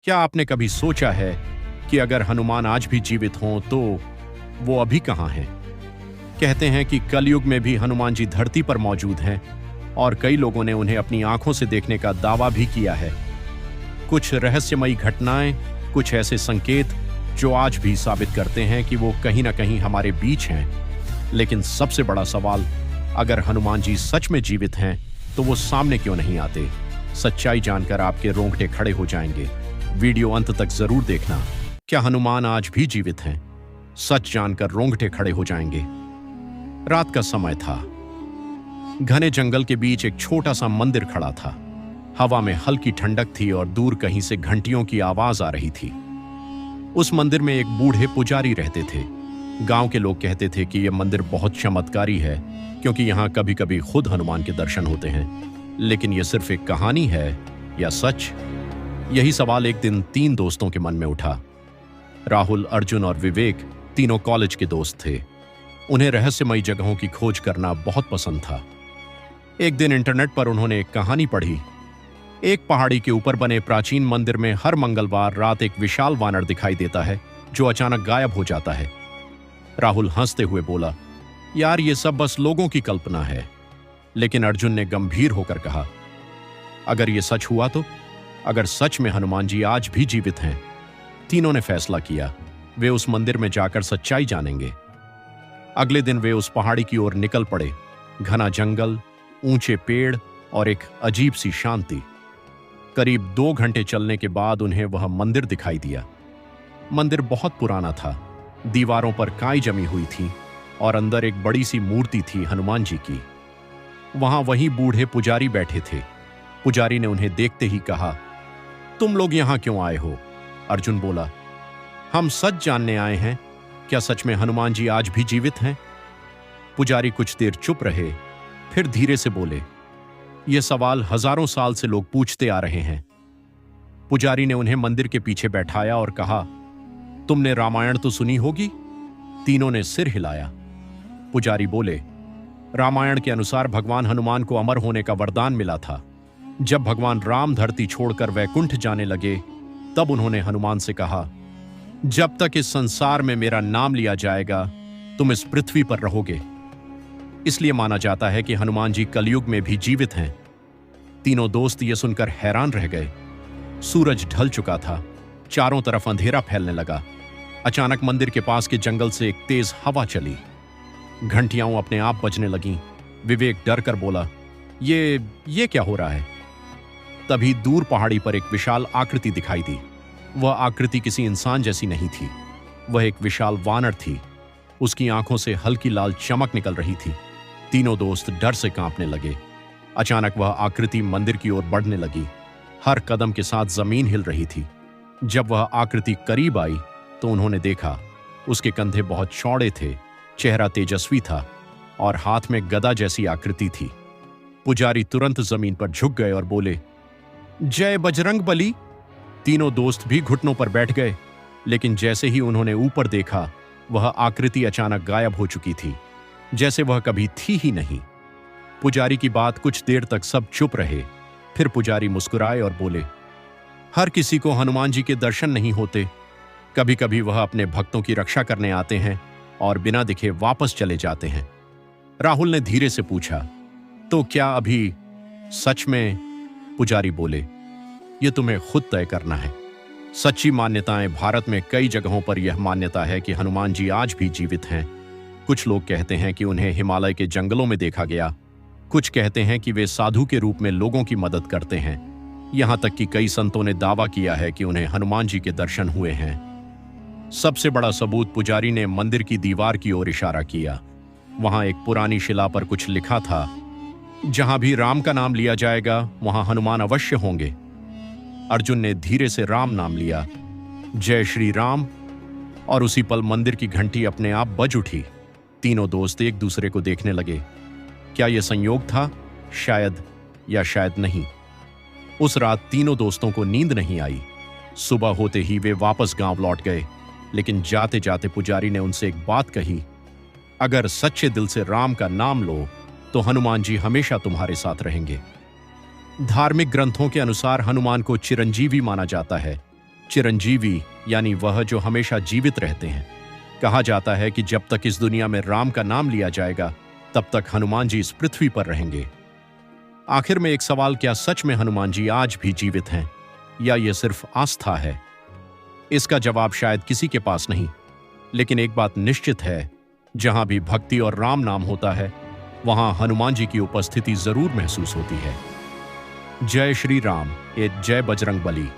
क्या आपने कभी सोचा है कि अगर हनुमान आज भी जीवित हों तो वो अभी कहाँ हैं? कहते हैं कि कलयुग में भी हनुमान जी धरती पर मौजूद हैं और कई लोगों ने उन्हें अपनी आंखों से देखने का दावा भी किया है। कुछ रहस्यमयी घटनाएं, कुछ ऐसे संकेत जो आज भी साबित करते हैं कि वो कहीं ना कहीं हमारे बीच हैं। लेकिन सबसे बड़ा सवाल, अगर हनुमान जी सच में जीवित हैं तो वो सामने क्यों नहीं आते? सच्चाई जानकर आपके रोंगटे खड़े हो जाएंगे। वीडियो अंत तक जरूर देखना। क्या हनुमान आज भी जीवित हैं? सच जानकर रोंगटे खड़े हो जाएंगे। रात का समय था। घने जंगल के बीच एक छोटा सा मंदिर खड़ा था। हवा में हल्की ठंडक थी और दूर कहीं से घंटियों की आवाज आ रही थी। उस मंदिर में एक बूढ़े पुजारी रहते थे। गांव के लोग कहते थे कि यह मंदिर बहुत चमत्कारी है क्योंकि यहां कभी कभी खुद हनुमान के दर्शन होते हैं। लेकिन यह सिर्फ एक कहानी है या सच? यही सवाल एक दिन 3 दोस्तों के मन में उठा। राहुल, अर्जुन और विवेक तीनों कॉलेज के दोस्त थे। उन्हें रहस्यमयी जगहों की खोज करना बहुत पसंद था। एक दिन इंटरनेट पर उन्होंने एक कहानी पढ़ी। एक पहाड़ी के ऊपर बने प्राचीन मंदिर में हर मंगलवार रात एक विशाल वानर दिखाई देता है जो अचानक गायब हो जाता है। राहुल हंसते हुए बोला, यार ये सब बस लोगों की कल्पना है। लेकिन अर्जुन ने गंभीर होकर कहा, अगर ये सच हुआ तो? अगर सच में हनुमान जी आज भी जीवित हैं? तीनों ने फैसला किया, वे उस मंदिर में जाकर सच्चाई जानेंगे। अगले दिन वे उस पहाड़ी की ओर निकल पड़े। घना जंगल, ऊंचे पेड़ और एक अजीब सी शांति। करीब 2 घंटे चलने के बाद उन्हें वह मंदिर दिखाई दिया। मंदिर बहुत पुराना था। दीवारों पर काई जमी हुई थी और अंदर एक बड़ी सी मूर्ति थी हनुमान जी की। वहां वही बूढ़े पुजारी बैठे थे। पुजारी ने उन्हें देखते ही कहा, तुम लोग यहां क्यों आए हो? अर्जुन बोला, हम सच जानने आए हैं। क्या सच में हनुमान जी आज भी जीवित हैं? पुजारी कुछ देर चुप रहे, फिर धीरे से बोले, यह सवाल हजारों साल से लोग पूछते आ रहे हैं। पुजारी ने उन्हें मंदिर के पीछे बैठाया और कहा, तुमने रामायण तो सुनी होगी? तीनों ने सिर हिलाया। पुजारी बोले, रामायण के अनुसार भगवान हनुमान को अमर होने का वरदान मिला था। जब भगवान राम धरती छोड़कर वैकुंठ जाने लगे तब उन्होंने हनुमान से कहा, जब तक इस संसार में मेरा नाम लिया जाएगा तुम इस पृथ्वी पर रहोगे। इसलिए माना जाता है कि हनुमान जी कलयुग में भी जीवित हैं। तीनों दोस्त ये सुनकर हैरान रह गए। सूरज ढल चुका था। चारों तरफ अंधेरा फैलने लगा। अचानक मंदिर के पास के जंगल से एक तेज हवा चली। घंटियां अपने आप बजने लगीं। विवेक डर कर बोला, ये क्या हो रहा है? तभी दूर पहाड़ी पर एक विशाल आकृति दिखाई दी। वह आकृति किसी इंसान जैसी नहीं थी। वह एक विशाल वानर थी। उसकी आंखों से हल्की लाल चमक निकल रही थी। तीनों दोस्त डर से कांपने लगे। अचानक वह आकृति मंदिर की ओर बढ़ने लगी। हर कदम के साथ जमीन हिल रही थी। जब वह आकृति करीब आई तो उन्होंने देखा, उसके कंधे बहुत चौड़े थे, चेहरा तेजस्वी था और हाथ में गदा जैसी आकृति थी। पुजारी तुरंत जमीन पर झुक गए और बोले, जय बजरंग बली। तीनों दोस्त भी घुटनों पर बैठ गए। लेकिन जैसे ही उन्होंने ऊपर देखा, वह आकृति अचानक गायब हो चुकी थी, जैसे वह कभी थी ही नहीं। पुजारी की बात कुछ देर तक सब चुप रहे। फिर पुजारी मुस्कुराए और बोले, हर किसी को हनुमान जी के दर्शन नहीं होते। कभी कभी वह अपने भक्तों की रक्षा करने आते हैं और बिना दिखे वापस चले जाते हैं। राहुल ने धीरे से पूछा, तो क्या अभी सच में? पुजारी बोले, यह तुम्हें खुद तय करना है। सच्ची मान्यताएं, भारत में कई जगहों पर यह मान्यता है कि हनुमान जी आज भी जीवित हैं। कुछ लोग कहते हैं कि उन्हें हिमालय के जंगलों में देखा गया। कुछ कहते हैं कि वे साधु के रूप में लोगों की मदद करते हैं। यहां तक कि कई संतों ने दावा किया है कि उन्हें हनुमान जी के दर्शन हुए हैं। सबसे बड़ा सबूत, पुजारी ने मंदिर की दीवार की ओर इशारा किया। वहां एक पुरानी शिला पर कुछ लिखा था, जहां भी राम का नाम लिया जाएगा वहां हनुमान अवश्य होंगे। अर्जुन ने धीरे से राम नाम लिया, जय श्री राम, और उसी पल मंदिर की घंटी अपने आप बज उठी। तीनों दोस्त एक दूसरे को देखने लगे। क्या यह संयोग था? शायद या शायद नहीं। उस रात तीनों दोस्तों को नींद नहीं आई। सुबह होते ही वे वापस गांव लौट गए। लेकिन जाते जाते पुजारी ने उनसे एक बात कही, अगर सच्चे दिल से राम का नाम लो तो हनुमान जी हमेशा तुम्हारे साथ रहेंगे। धार्मिक ग्रंथों के अनुसार हनुमान को चिरंजीवी माना जाता है। चिरंजीवी यानी वह जो हमेशा जीवित रहते हैं। कहा जाता है कि जब तक इस दुनिया में राम का नाम लिया जाएगा तब तक हनुमान जी इस पृथ्वी पर रहेंगे। आखिर में एक सवाल, क्या सच में हनुमान जी आज भी जीवित हैं या ये सिर्फ आस्था है? इसका जवाब शायद किसी के पास नहीं, लेकिन एक बात निश्चित है, जहां भी भक्ति और राम नाम होता है वहां हनुमान जी की उपस्थिति जरूर महसूस होती है। जय श्री राम, ये जय बजरंग बली।